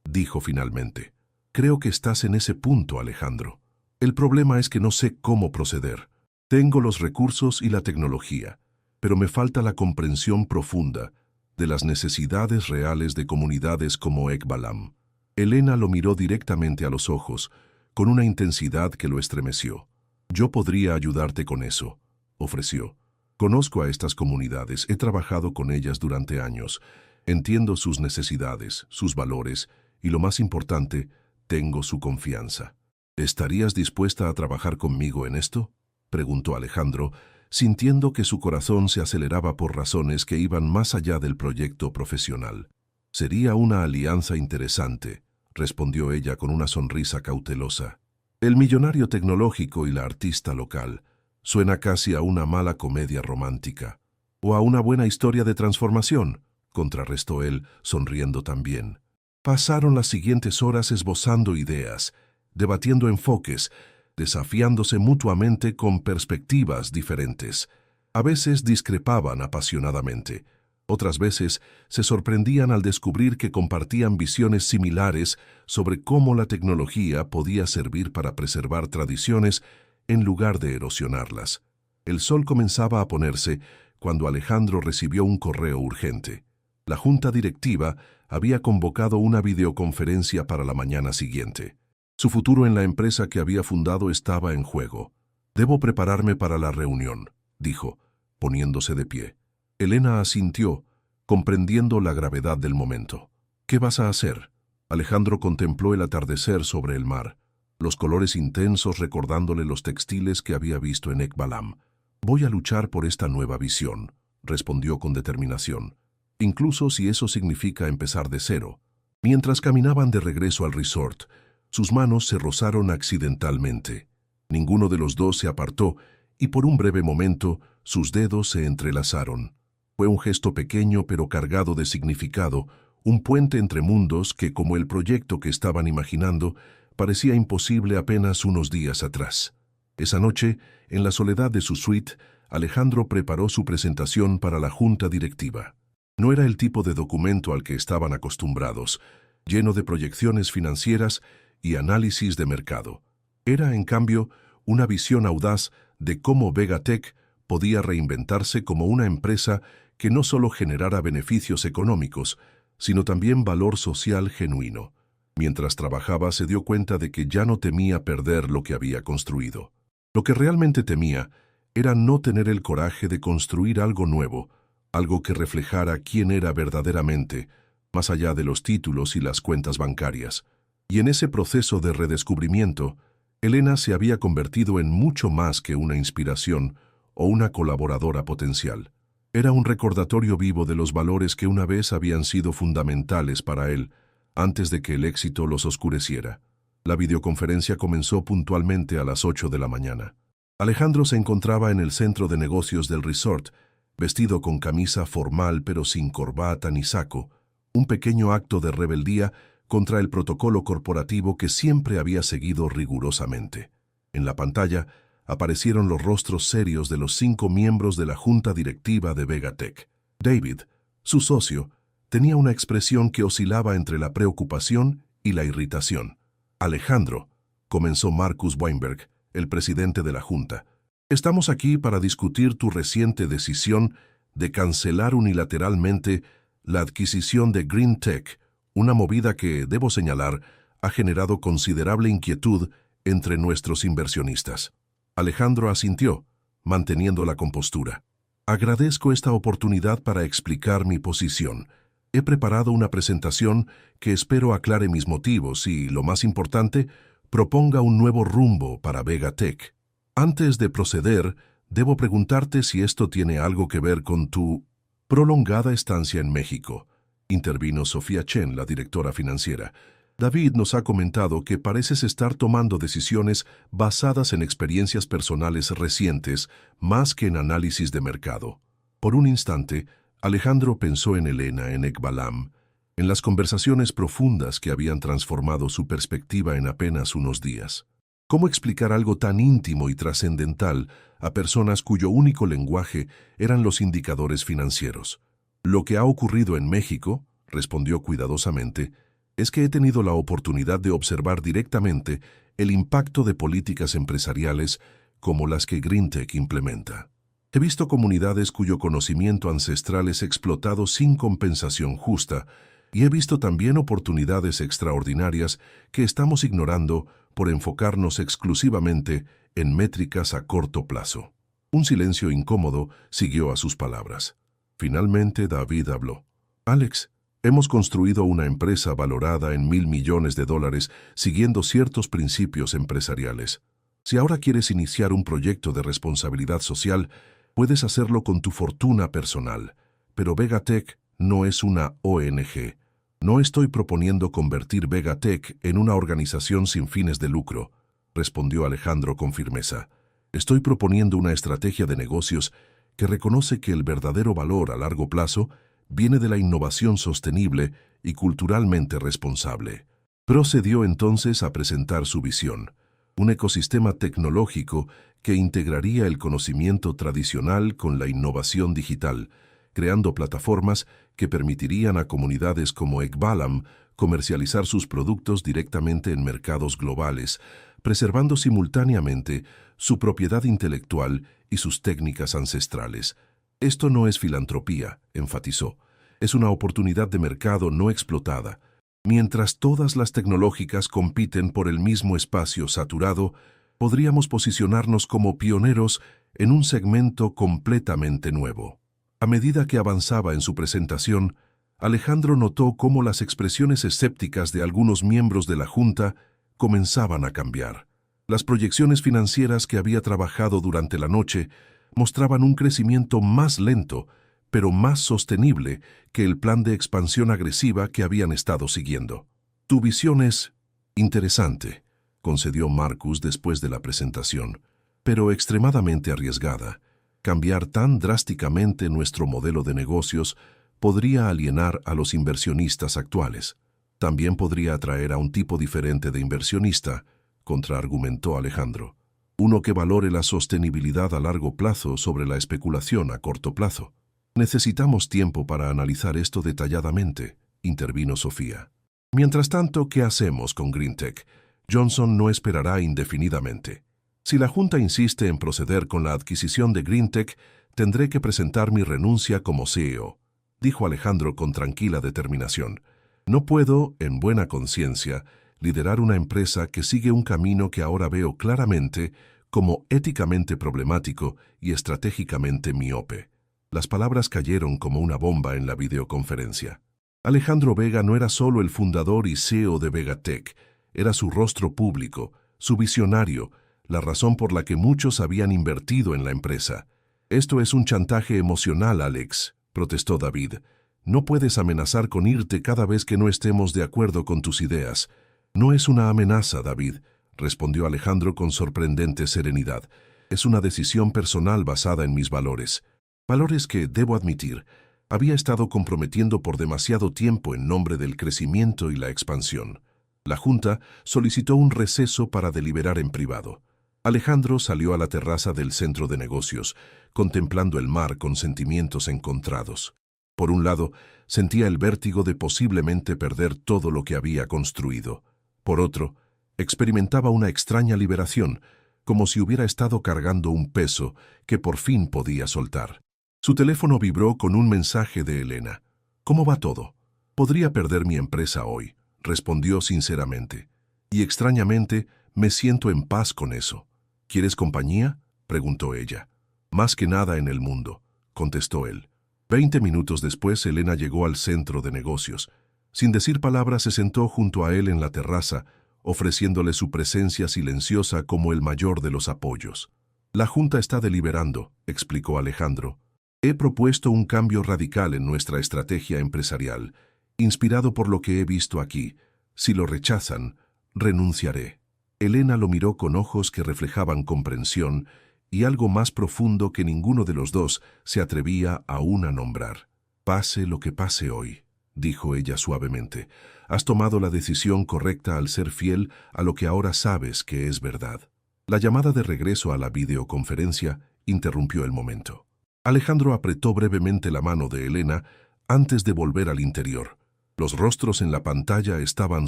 dijo finalmente. Creo que estás en ese punto, Alejandro. El problema es que no sé cómo proceder. Tengo los recursos y la tecnología, pero me falta la comprensión profunda de las necesidades reales de comunidades como Ekbalam. Elena lo miró directamente a los ojos, con una intensidad que lo estremeció. Yo podría ayudarte con eso, ofreció. Conozco a estas comunidades, he trabajado con ellas durante años. Entiendo sus necesidades, sus valores y, lo más importante, tengo su confianza. ¿Estarías dispuesta a trabajar conmigo en esto?, preguntó Alejandro, sintiendo que su corazón se aceleraba por razones que iban más allá del proyecto profesional. Sería una alianza interesante, respondió ella con una sonrisa cautelosa. El millonario tecnológico y la artista local. Suena casi a una mala comedia romántica. O a una buena historia de transformación, contrarrestó él, sonriendo también. Pasaron las siguientes horas esbozando ideas, debatiendo enfoques, desafiándose mutuamente con perspectivas diferentes. A veces discrepaban apasionadamente. Otras veces se sorprendían al descubrir que compartían visiones similares sobre cómo la tecnología podía servir para preservar tradiciones en lugar de erosionarlas. El sol comenzaba a ponerse cuando Alejandro recibió un correo urgente. La junta directiva había convocado una videoconferencia para la mañana siguiente. Su futuro en la empresa que había fundado estaba en juego. «Debo prepararme para la reunión», dijo, poniéndose de pie. Elena asintió, comprendiendo la gravedad del momento. «¿Qué vas a hacer?». Alejandro contempló el atardecer sobre el mar, los colores intensos recordándole los textiles que había visto en Ekbalam. «Voy a luchar por esta nueva visión», respondió con determinación, «incluso si eso significa empezar de cero». Mientras caminaban de regreso al resort, sus manos se rozaron accidentalmente. Ninguno de los dos se apartó y por un breve momento sus dedos se entrelazaron. Fue un gesto pequeño pero cargado de significado, un puente entre mundos que, como el proyecto que estaban imaginando, parecía imposible apenas unos días atrás. Esa noche, en la soledad de su suite, Alejandro preparó su presentación para la junta directiva. No era el tipo de documento al que estaban acostumbrados, lleno de proyecciones financieras y análisis de mercado. Era, en cambio, una visión audaz de cómo Vegatech podía reinventarse como una empresa que no solo generara beneficios económicos, sino también valor social genuino. Mientras trabajaba se dio cuenta de que ya no temía perder lo que había construido. Lo que realmente temía era no tener el coraje de construir algo nuevo, algo que reflejara quién era verdaderamente, más allá de los títulos y las cuentas bancarias. Y en ese proceso de redescubrimiento, Elena se había convertido en mucho más que una inspiración o una colaboradora potencial. Era un recordatorio vivo de los valores que una vez habían sido fundamentales para él, antes de que el éxito los oscureciera. La videoconferencia comenzó puntualmente a las 8 de la mañana. Alejandro se encontraba en el centro de negocios del resort, vestido con camisa formal pero sin corbata ni saco, un pequeño acto de rebeldía contra el protocolo corporativo que siempre había seguido rigurosamente. En la pantalla aparecieron los rostros serios de los 5 miembros de la junta directiva de Vegatech. David, su socio, tenía una expresión que oscilaba entre la preocupación y la irritación. «Alejandro», comenzó Marcus Weinberg, el presidente de la junta, «estamos aquí para discutir tu reciente decisión de cancelar unilateralmente la adquisición de Green Tech, una movida que, debo señalar, ha generado considerable inquietud entre nuestros inversionistas». Alejandro asintió, manteniendo la compostura. «Agradezco esta oportunidad para explicar mi posición. He preparado una presentación que espero aclare mis motivos y, lo más importante, proponga un nuevo rumbo para Vegatech. Antes de proceder, debo preguntarte si esto tiene algo que ver con tu prolongada estancia en México», intervino Sofía Chen, la directora financiera. «David nos ha comentado que pareces estar tomando decisiones basadas en experiencias personales recientes, más que en análisis de mercado». Por un instante, Alejandro pensó en Elena en Ekbalam. en las conversaciones profundas que habían transformado su perspectiva en apenas unos días. ¿Cómo explicar algo tan íntimo y trascendental a personas cuyo único lenguaje eran los indicadores financieros? Lo que ha ocurrido en México, respondió cuidadosamente, es que he tenido la oportunidad de observar directamente el impacto de políticas empresariales como las que GreenTech implementa. He visto comunidades cuyo conocimiento ancestral es explotado sin compensación justa, y he visto también oportunidades extraordinarias que estamos ignorando por enfocarnos exclusivamente en métricas a corto plazo. Un silencio incómodo siguió a sus palabras. Finalmente David habló. Alex, hemos construido una empresa valorada en $1.000 millones siguiendo ciertos principios empresariales. Si ahora quieres iniciar un proyecto de responsabilidad social, puedes hacerlo con tu fortuna personal, pero Vegatech no es una ONG. No estoy proponiendo convertir Vegatech en una organización sin fines de lucro, respondió Alejandro con firmeza. Estoy proponiendo una estrategia de negocios que reconoce que el verdadero valor a largo plazo viene de la innovación sostenible y culturalmente responsable. Procedió entonces a presentar su visión, un ecosistema tecnológico que integraría el conocimiento tradicional con la innovación digital, creando plataformas que permitirían a comunidades como Ekbalam comercializar sus productos directamente en mercados globales, preservando simultáneamente su propiedad intelectual y sus técnicas ancestrales. Esto no es filantropía, enfatizó. Es una oportunidad de mercado no explotada. Mientras todas las tecnológicas compiten por el mismo espacio saturado, podríamos posicionarnos como pioneros en un segmento completamente nuevo. A medida que avanzaba en su presentación, Alejandro notó cómo las expresiones escépticas de algunos miembros de la Junta comenzaban a cambiar. Las proyecciones financieras que había trabajado durante la noche mostraban un crecimiento más lento, pero más sostenible que el plan de expansión agresiva que habían estado siguiendo. Tu visión es interesante, concedió Marcus después de la presentación, pero extremadamente arriesgada. Cambiar tan drásticamente nuestro modelo de negocios podría alienar a los inversionistas actuales. También podría atraer a un tipo diferente de inversionista, contraargumentó Alejandro. Uno que valore la sostenibilidad a largo plazo sobre la especulación a corto plazo. Necesitamos tiempo para analizar esto detalladamente, intervino Sofía. Mientras tanto, ¿qué hacemos con GreenTech? Johnson no esperará indefinidamente. Si la Junta insiste en proceder con la adquisición de GreenTech, tendré que presentar mi renuncia como CEO, dijo Alejandro con tranquila determinación. No puedo, en buena conciencia, liderar una empresa que sigue un camino que ahora veo claramente como éticamente problemático y estratégicamente miope. Las palabras cayeron como una bomba en la videoconferencia. Alejandro Vega no era solo el fundador y CEO de Vegatech, era su rostro público, su visionario, la razón por la que muchos habían invertido en la empresa. Esto es un chantaje emocional, Alex, protestó David. No puedes amenazar con irte cada vez que no estemos de acuerdo con tus ideas. No es una amenaza, David, respondió Alejandro con sorprendente serenidad. Es una decisión personal basada en mis valores. Valores que, debo admitir, había estado comprometiendo por demasiado tiempo en nombre del crecimiento y la expansión. La Junta solicitó un receso para deliberar en privado. Alejandro salió a la terraza del centro de negocios, contemplando el mar con sentimientos encontrados. Por un lado, sentía el vértigo de posiblemente perder todo lo que había construido. Por otro, experimentaba una extraña liberación, como si hubiera estado cargando un peso que por fin podía soltar. Su teléfono vibró con un mensaje de Elena. «¿Cómo va todo? Podría perder mi empresa hoy», respondió sinceramente. «Y extrañamente, me siento en paz con eso». «¿Quieres compañía?», preguntó ella. «Más que nada en el mundo», contestó él. 20 minutos después, Elena llegó al centro de negocios. Sin decir palabra, se sentó junto a él en la terraza, ofreciéndole su presencia silenciosa como el mayor de los apoyos. «La Junta está deliberando», explicó Alejandro. «He propuesto un cambio radical en nuestra estrategia empresarial, inspirado por lo que he visto aquí. Si lo rechazan, renunciaré». Elena lo miró con ojos que reflejaban comprensión y algo más profundo que ninguno de los dos se atrevía aún a nombrar. «Pase lo que pase hoy», dijo ella suavemente. Has tomado la decisión correcta al ser fiel a lo que ahora sabes que es verdad. La llamada de regreso a la videoconferencia interrumpió el momento. Alejandro apretó brevemente la mano de Elena antes de volver al interior. Los rostros en la pantalla estaban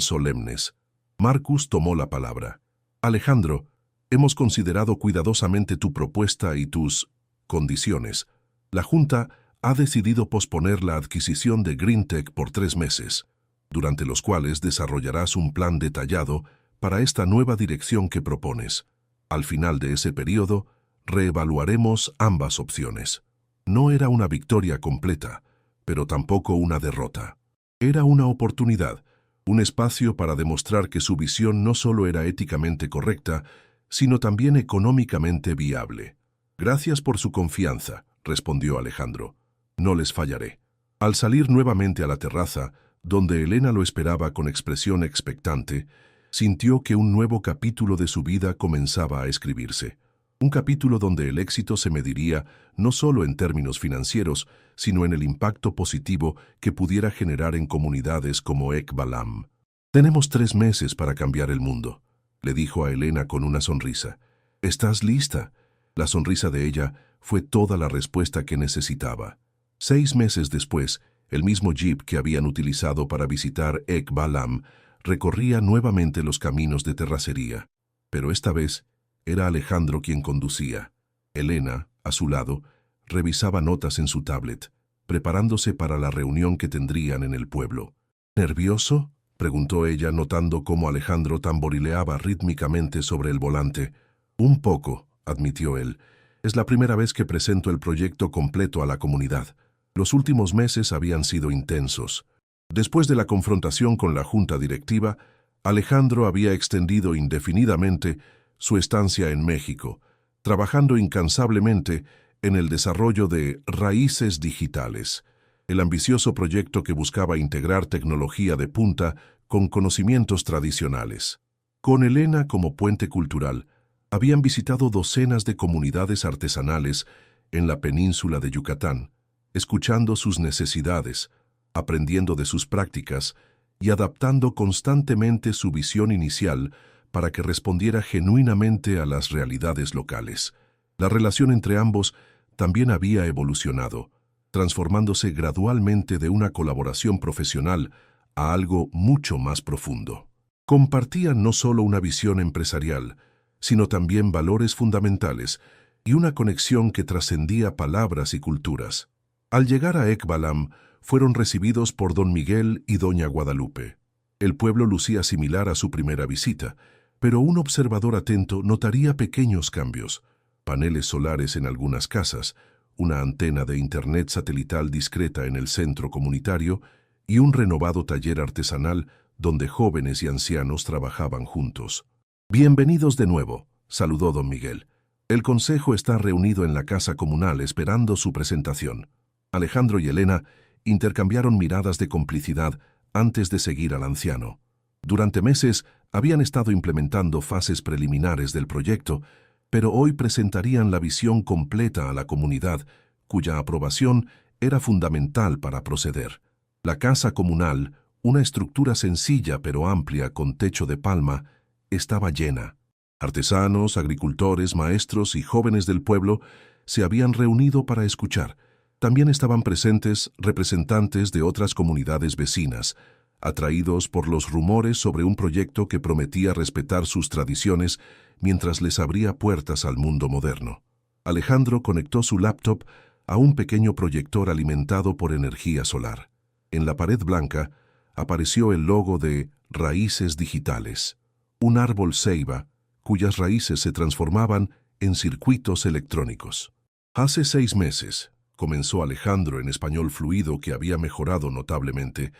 solemnes. Marcus tomó la palabra. Alejandro, hemos considerado cuidadosamente tu propuesta y tus condiciones. La Junta ha decidido posponer la adquisición de Greentech por 3 meses, durante los cuales desarrollarás un plan detallado para esta nueva dirección que propones. Al final de ese periodo, reevaluaremos ambas opciones. No era una victoria completa, pero tampoco una derrota. Era una oportunidad, un espacio para demostrar que su visión no solo era éticamente correcta, sino también económicamente viable. Gracias por su confianza, respondió Alejandro. No les fallaré. Al salir nuevamente a la terraza, donde Elena lo esperaba con expresión expectante, sintió que un nuevo capítulo de su vida comenzaba a escribirse. Un capítulo donde el éxito se mediría no solo en términos financieros, sino en el impacto positivo que pudiera generar en comunidades como Ekbalam. Tenemos 3 meses para cambiar el mundo, le dijo a Elena con una sonrisa. ¿Estás lista? La sonrisa de ella fue toda la respuesta que necesitaba. 6 meses después, el mismo jeep que habían utilizado para visitar Ekbalam recorría nuevamente los caminos de terracería, pero esta vez era Alejandro quien conducía. Elena, a su lado, revisaba notas en su tablet, preparándose para la reunión que tendrían en el pueblo. ¿Nervioso?, preguntó ella, notando cómo Alejandro tamborileaba rítmicamente sobre el volante. Un poco, admitió él. Es la primera vez que presento el proyecto completo a la comunidad. Los últimos meses habían sido intensos. Después de la confrontación con la junta directiva, Alejandro había extendido indefinidamente su estancia en México, trabajando incansablemente en el desarrollo de Raíces Digitales, el ambicioso proyecto que buscaba integrar tecnología de punta con conocimientos tradicionales. Con Elena como puente cultural, habían visitado docenas de comunidades artesanales en la península de Yucatán, escuchando sus necesidades, aprendiendo de sus prácticas y adaptando constantemente su visión inicial para que respondiera genuinamente a las realidades locales. La relación entre ambos también había evolucionado, transformándose gradualmente de una colaboración profesional a algo mucho más profundo. Compartían no solo una visión empresarial, sino también valores fundamentales y una conexión que trascendía palabras y culturas. Al llegar a Ekbalam, fueron recibidos por don Miguel y doña Guadalupe. El pueblo lucía similar a su primera visita, pero un observador atento notaría pequeños cambios: paneles solares en algunas casas, una antena de internet satelital discreta en el centro comunitario y un renovado taller artesanal donde jóvenes y ancianos trabajaban juntos. «Bienvenidos de nuevo», saludó don Miguel. «El consejo está reunido en la casa comunal esperando su presentación». Alejandro y Elena intercambiaron miradas de complicidad antes de seguir al anciano. Durante meses habían estado implementando fases preliminares del proyecto, pero hoy presentarían la visión completa a la comunidad, cuya aprobación era fundamental para proceder. La casa comunal, una estructura sencilla pero amplia con techo de palma, estaba llena. Artesanos, agricultores, maestros y jóvenes del pueblo se habían reunido para escuchar. También estaban presentes representantes de otras comunidades vecinas, atraídos por los rumores sobre un proyecto que prometía respetar sus tradiciones mientras les abría puertas al mundo moderno. Alejandro conectó su laptop a un pequeño proyector alimentado por energía solar. En la pared blanca apareció el logo de Raíces Digitales, un árbol ceiba cuyas raíces se transformaban en circuitos electrónicos. Hace 6 meses, comenzó Alejandro en español fluido que había mejorado notablemente,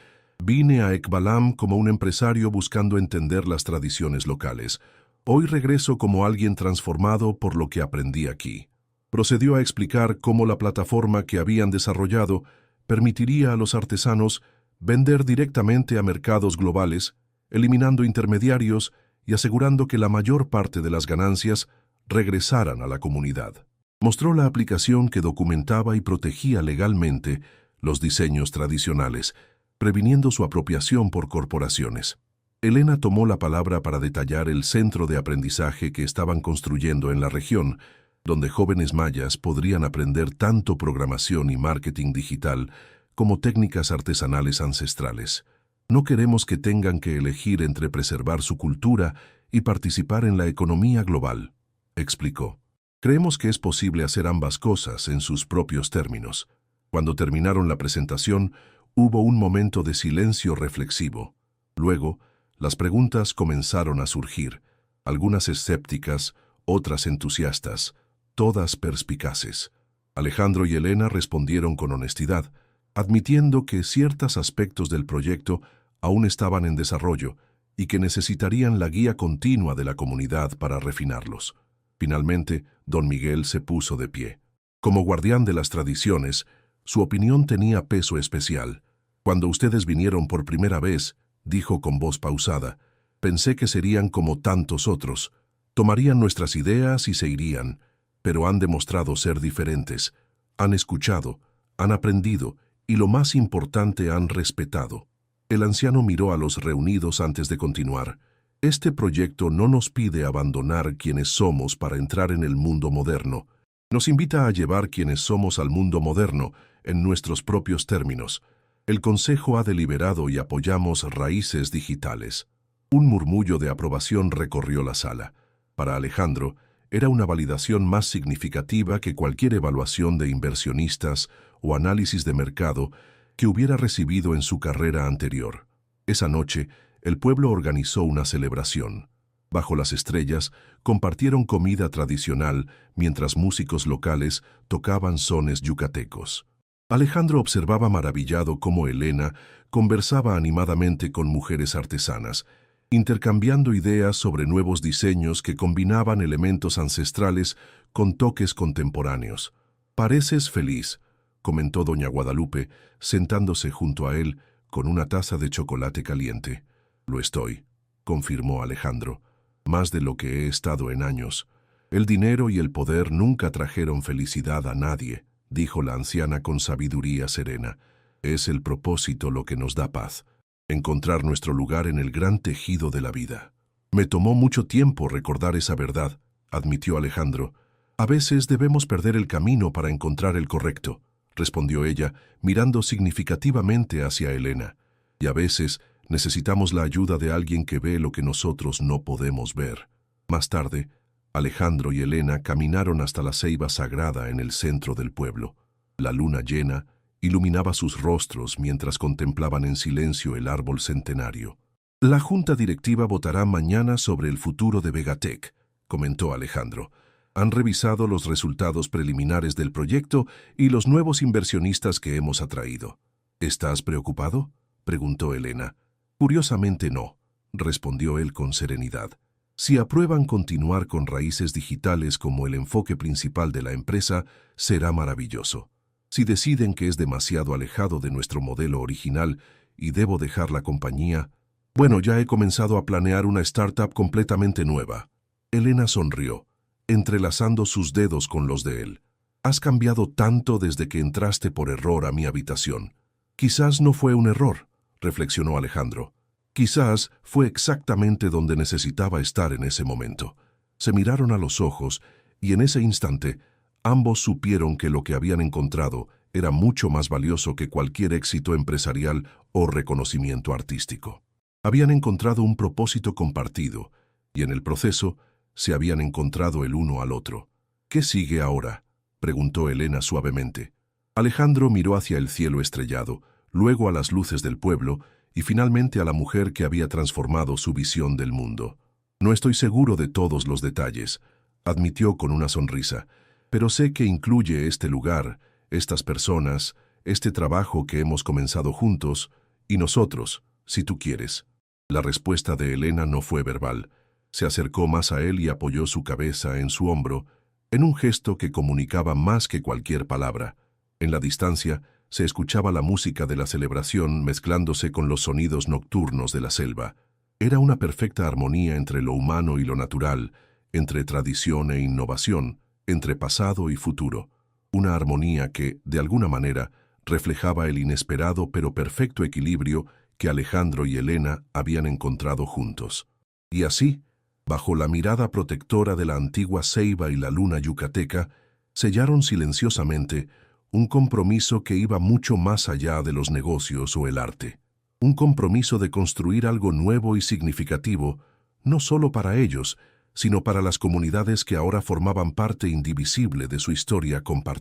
vine a Ekbalam como un empresario buscando entender las tradiciones locales. Hoy regreso como alguien transformado por lo que aprendí aquí. Procedió a explicar cómo la plataforma que habían desarrollado permitiría a los artesanos vender directamente a mercados globales, eliminando intermediarios y asegurando que la mayor parte de las ganancias regresaran a la comunidad. Mostró la aplicación que documentaba y protegía legalmente los diseños tradicionales, previniendo su apropiación por corporaciones. Elena tomó la palabra para detallar el centro de aprendizaje que estaban construyendo en la región, donde jóvenes mayas podrían aprender tanto programación y marketing digital como técnicas artesanales ancestrales. No queremos que tengan que elegir entre preservar su cultura y participar en la economía global, explicó. Creemos que es posible hacer ambas cosas en sus propios términos. Cuando terminaron la presentación, hubo un momento de silencio reflexivo. Luego, las preguntas comenzaron a surgir, algunas escépticas, otras entusiastas, todas perspicaces. Alejandro y Elena respondieron con honestidad, admitiendo que ciertos aspectos del proyecto aún estaban en desarrollo y que necesitarían la guía continua de la comunidad para refinarlos. Finalmente, don Miguel se puso de pie. Como guardián de las tradiciones, su opinión tenía peso especial. Cuando ustedes vinieron por primera vez, dijo con voz pausada, pensé que serían como tantos otros. Tomarían nuestras ideas y se irían, pero han demostrado ser diferentes. Han escuchado, han aprendido y lo más importante, han respetado. El anciano miró a los reunidos antes de continuar. Este proyecto no nos pide abandonar quienes somos para entrar en el mundo moderno. Nos invita a llevar quienes somos al mundo moderno en nuestros propios términos. El Consejo ha deliberado y apoyamos Raíces Digitales. Un murmullo de aprobación recorrió la sala. Para Alejandro, era una validación más significativa que cualquier evaluación de inversionistas o análisis de mercado que hubiera recibido en su carrera anterior. Esa noche, el pueblo organizó una celebración. Bajo las estrellas, compartieron comida tradicional mientras músicos locales tocaban sones yucatecos. Alejandro observaba maravillado cómo Elena conversaba animadamente con mujeres artesanas, intercambiando ideas sobre nuevos diseños que combinaban elementos ancestrales con toques contemporáneos. «Pareces feliz», comentó doña Guadalupe, sentándose junto a él con una taza de chocolate caliente. «Lo estoy», confirmó Alejandro, «más de lo que he estado en años. El dinero y el poder nunca trajeron felicidad a nadie», dijo la anciana con sabiduría serena. «Es el propósito lo que nos da paz. Encontrar nuestro lugar en el gran tejido de la vida». «Me tomó mucho tiempo recordar esa verdad», admitió Alejandro. «A veces debemos perder el camino para encontrar el correcto», respondió ella, mirando significativamente hacia Elena. «Y a veces necesitamos la ayuda de alguien que ve lo que nosotros no podemos ver». Más tarde, Alejandro y Elena caminaron hasta la ceiba sagrada en el centro del pueblo. La luna llena iluminaba sus rostros mientras contemplaban en silencio el árbol centenario. «La junta directiva votará mañana sobre el futuro de Vegatech», comentó Alejandro. «Han revisado los resultados preliminares del proyecto y los nuevos inversionistas que hemos atraído». «¿Estás preocupado?», preguntó Elena. «Curiosamente no», respondió él con serenidad. «Si aprueban continuar con Raíces Digitales como el enfoque principal de la empresa, será maravilloso. Si deciden que es demasiado alejado de nuestro modelo original y debo dejar la compañía, bueno, ya he comenzado a planear una startup completamente nueva». Elena sonrió, entrelazando sus dedos con los de él. «Has cambiado tanto desde que entraste por error a mi habitación». «Quizás no fue un error», reflexionó Alejandro. «Quizás fue exactamente donde necesitaba estar en ese momento». Se miraron a los ojos y en ese instante ambos supieron que lo que habían encontrado era mucho más valioso que cualquier éxito empresarial o reconocimiento artístico. Habían encontrado un propósito compartido y en el proceso se habían encontrado el uno al otro. «¿Qué sigue ahora?», preguntó Elena suavemente. Alejandro miró hacia el cielo estrellado, luego a las luces del pueblo y finalmente a la mujer que había transformado su visión del mundo. «No estoy seguro de todos los detalles», admitió con una sonrisa, «pero sé que incluye este lugar, estas personas, este trabajo que hemos comenzado juntos, y nosotros, si tú quieres». La respuesta de Elena no fue verbal. Se acercó más a él y apoyó su cabeza en su hombro, en un gesto que comunicaba más que cualquier palabra. En la distancia, se escuchaba la música de la celebración mezclándose con los sonidos nocturnos de la selva. Era una perfecta armonía entre lo humano y lo natural, entre tradición e innovación, entre pasado y futuro. Una armonía que, de alguna manera, reflejaba el inesperado pero perfecto equilibrio que Alejandro y Elena habían encontrado juntos. Y así, bajo la mirada protectora de la antigua ceiba y la luna yucateca, sellaron silenciosamente un compromiso que iba mucho más allá de los negocios o el arte. Un compromiso de construir algo nuevo y significativo, no solo para ellos, sino para las comunidades que ahora formaban parte indivisible de su historia compartida.